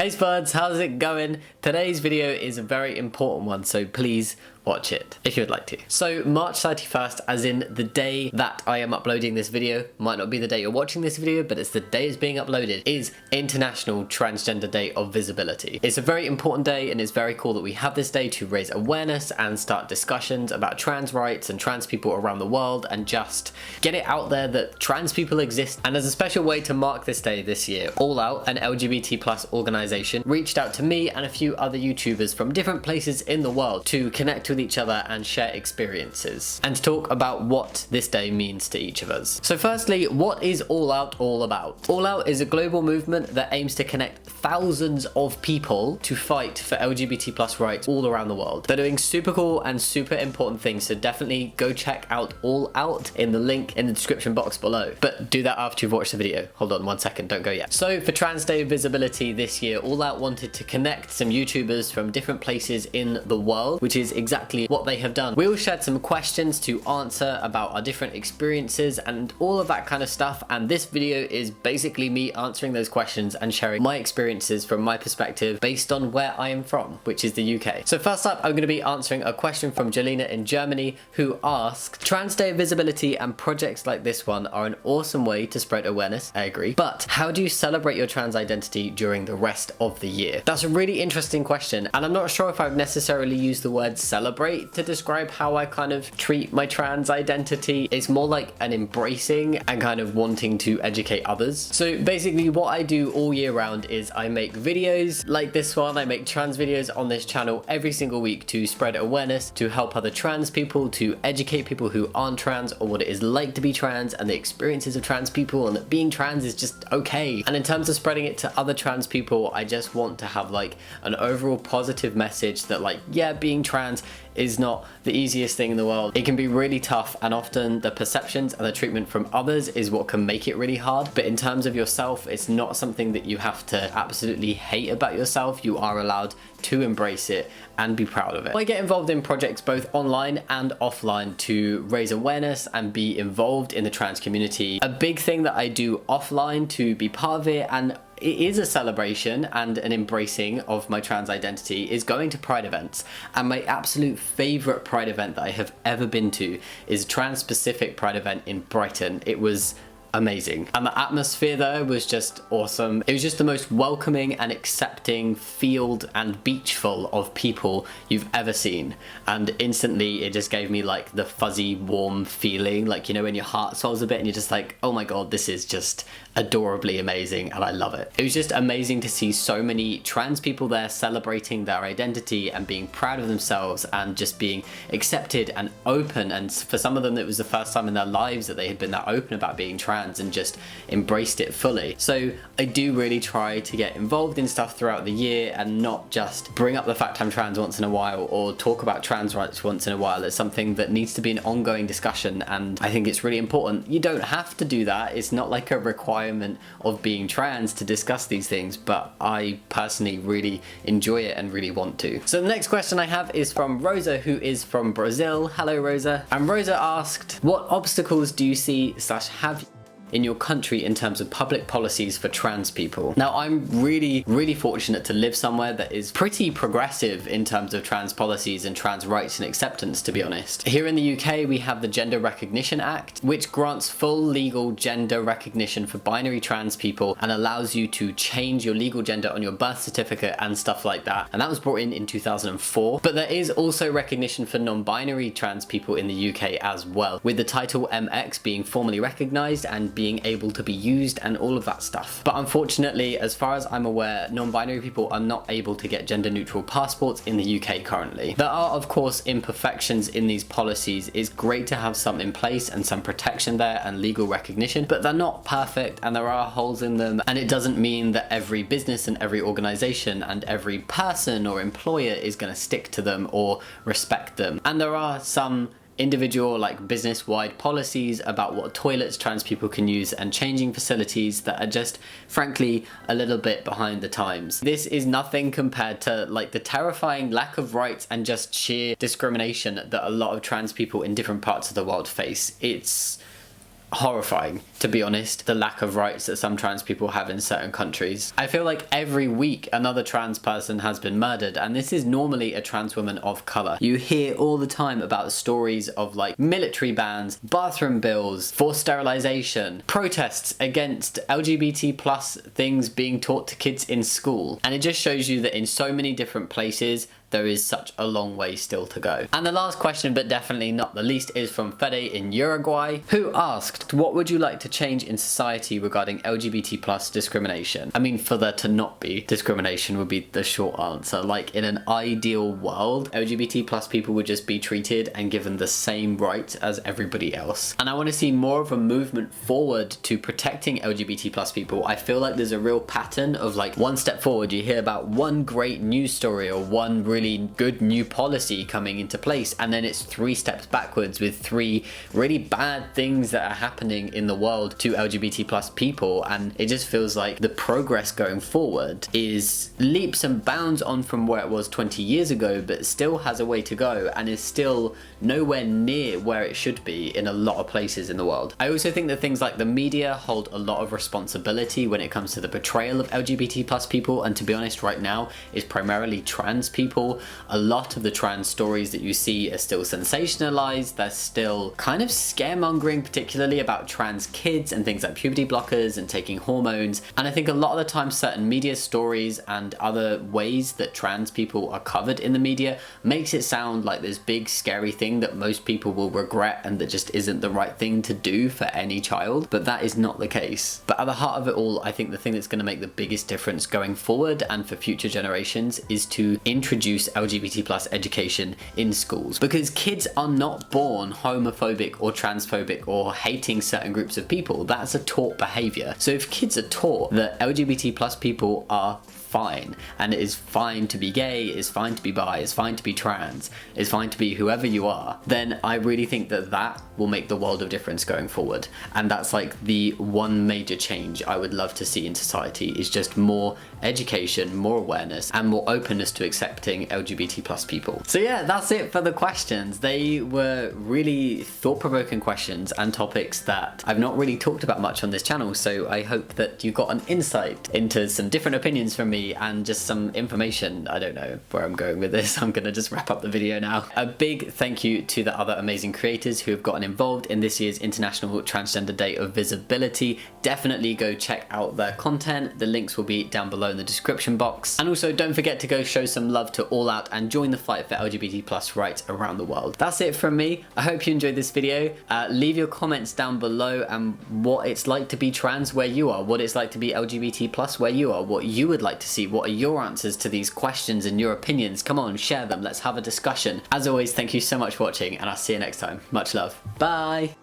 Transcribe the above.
Hey Spuds, how's it going? Today's video is a very important one, so please watch it if you would like to. So March 31st, as in the day that I am uploading this video, might not be the day you're watching this video, but it's the day it's being uploaded, is International Transgender Day of Visibility. It's a very important day and it's very cool that we have this day to raise awareness and start discussions about trans rights and trans people around the world and just get it out there that trans people exist. And as a special way to mark this day this year, All Out, an LGBT+ organization, reached out to me and a few other YouTubers from different places in the world to connect with each other and share experiences and to talk about what this day means to each of us. So firstly, what is All Out all about? All Out is a global movement that aims to connect thousands of people to fight for LGBT+ rights all around the world. They're doing super cool and super important things, so definitely go check out All Out in the link in the description box below. But do that after you've watched the video. Hold on 1 second, don't go yet. So for Trans Day of Visibility this year, All Out wanted to connect some YouTubers from different places in the world, which is exactly what they have done. We all shared some questions to answer about our different experiences and all of that kind of stuff, and this video is basically me answering those questions and sharing my experiences from my perspective based on where I am from, which is the UK. So first up, I'm going to be answering a question from Jelena in Germany, who asked, Trans Day of Visibility and projects like this one are an awesome way to spread awareness, I agree, but how do you celebrate your trans identity during the rest of the year? That's a really interesting question, and I'm not sure if I've necessarily used the word celebrate to describe how I kind of treat my trans identity. It's more like an embracing and kind of wanting to educate others. So basically what I do all year round is I make videos like this one. I make trans videos on this channel every single week to spread awareness, to help other trans people, to educate people who aren't trans or what it is like to be trans and the experiences of trans people, and that being trans is just okay. And in terms of spreading it to other trans people, I just want to have like an overall positive message that like, yeah, being trans is not the easiest thing in the world. It can be really tough, and often the perceptions and the treatment from others is what can make it really hard. But in terms of yourself, it's not something that you have to absolutely hate about yourself. You are allowed to embrace it and be proud of it. I get involved in projects both online and offline to raise awareness and be involved in the trans community. A big thing that I do offline to be part of it, and it is a celebration and an embracing of my trans identity, is going to Pride events. And my absolute favorite Pride event that I have ever been to is a trans-specific Pride event in Brighton. It was amazing, and the atmosphere there was just awesome. It was just the most welcoming and accepting field and beach full of people you've ever seen, and instantly it just gave me like the fuzzy warm feeling, like, you know, when your heart swells a bit and you're just like, oh my god, this is just adorably amazing and I love it. It was just amazing to see so many trans people there celebrating their identity and being proud of themselves and just being accepted and open, and for some of them it was the first time in their lives that they had been that open about being trans and just embraced it fully. So I do really try to get involved in stuff throughout the year and not just bring up the fact I'm trans once in a while or talk about trans rights once in a while. It's something that needs to be an ongoing discussion, and I think it's really important. You don't have to do that. It's not like a requirement of being trans to discuss these things, but I personally really enjoy it and really want to. So the next question I have is from Rosa, who is from Brazil. Hello Rosa. And Rosa asked, what obstacles do you see / have in your country in terms of public policies for trans people? Now, I'm really fortunate to live somewhere that is pretty progressive in terms of trans policies and trans rights and acceptance, to be honest. Here in the UK, we have the Gender Recognition Act, which grants full legal gender recognition for binary trans people and allows you to change your legal gender on your birth certificate and stuff like that. And that was brought in 2004. But there is also recognition for non-binary trans people in the UK as well, with the title MX being formally recognized and being able to be used and all of that stuff. But unfortunately, as far as I'm aware, non-binary people are not able to get gender neutral passports in the UK currently. There are of course imperfections in these policies. It's great to have some in place and some protection there and legal recognition, but they're not perfect and there are holes in them, and it doesn't mean that every business and every organization and every person or employer is going to stick to them or respect them. And there are some individual like business-wide policies about what toilets trans people can use and changing facilities that are just frankly a little bit behind the times. This is nothing compared to like the terrifying lack of rights and just sheer discrimination that a lot of trans people in different parts of the world face. It's horrifying, to be honest, the lack of rights that some trans people have in certain countries. I feel like every week another trans person has been murdered, and this is normally a trans woman of colour. You hear all the time about stories of like military bans, bathroom bills, forced sterilisation, protests against LGBT plus things being taught to kids in school, and it just shows you that in so many different places there is such a long way still to go. And the last question, but definitely not the least, is from Fede in Uruguay, who asked, what would you like to change in society regarding LGBT plus discrimination? I mean, for there to not be discrimination would be the short answer. Like, in an ideal world, LGBT plus people would just be treated and given the same rights as everybody else. And I want to see more of a movement forward to protecting LGBT plus people. I feel like there's a real pattern of like one step forward, you hear about one great news story or one really good new policy coming into place, and then it's 3 steps backwards with 3 really bad things that are happening in the world to LGBT plus people, and it just feels like the progress going forward is leaps and bounds on from where it was 20 years ago, but still has a way to go and is still nowhere near where it should be in a lot of places in the world. I also think that things like the media hold a lot of responsibility when it comes to the portrayal of LGBT plus people, and to be honest, right now it's primarily trans people. A lot of the trans stories that you see are still sensationalized, they're still kind of scaremongering, particularly about trans kids and things like puberty blockers and taking hormones, and I think a lot of the time certain media stories and other ways that trans people are covered in the media makes it sound like this big scary thing that most people will regret and that just isn't the right thing to do for any child, but that is not the case. But at the heart of it all, I think the thing that's going to make the biggest difference going forward and for future generations is to introduce LGBT plus education in schools, because kids are not born homophobic or transphobic or hating certain groups of people. That's a taught behavior. So if kids are taught that LGBT plus people are fine, and it is fine to be gay, it's fine to be bi, it's fine to be trans, it's fine to be whoever you are, then I really think that that will make the world of difference going forward. And that's like the one major change I would love to see in society, is just more education, more awareness, and more openness to accepting LGBT plus people. So yeah, that's it for the questions. They were really thought-provoking questions and topics that I've not really talked about much on this channel, so I hope that you got an insight into some different opinions from me and just some information. I don't know where I'm going with this. I'm gonna just wrap up the video now. A big thank you to the other amazing creators who have gotten involved in this year's International Transgender Day of Visibility. Definitely go check out their content. The links will be down below in the description box. And also don't forget to go show some love to All Out and join the fight for LGBT plus rights around the world. That's it from me. I hope you enjoyed this video. Leave your comments down below and what it's like to be trans where you are, what it's like to be LGBT plus where you are, what you would like to see, what are your answers to these questions and your opinions. Come on, share them. Let's have a discussion. As always, thank you so much for watching, and I'll see you next time. Much love. Bye.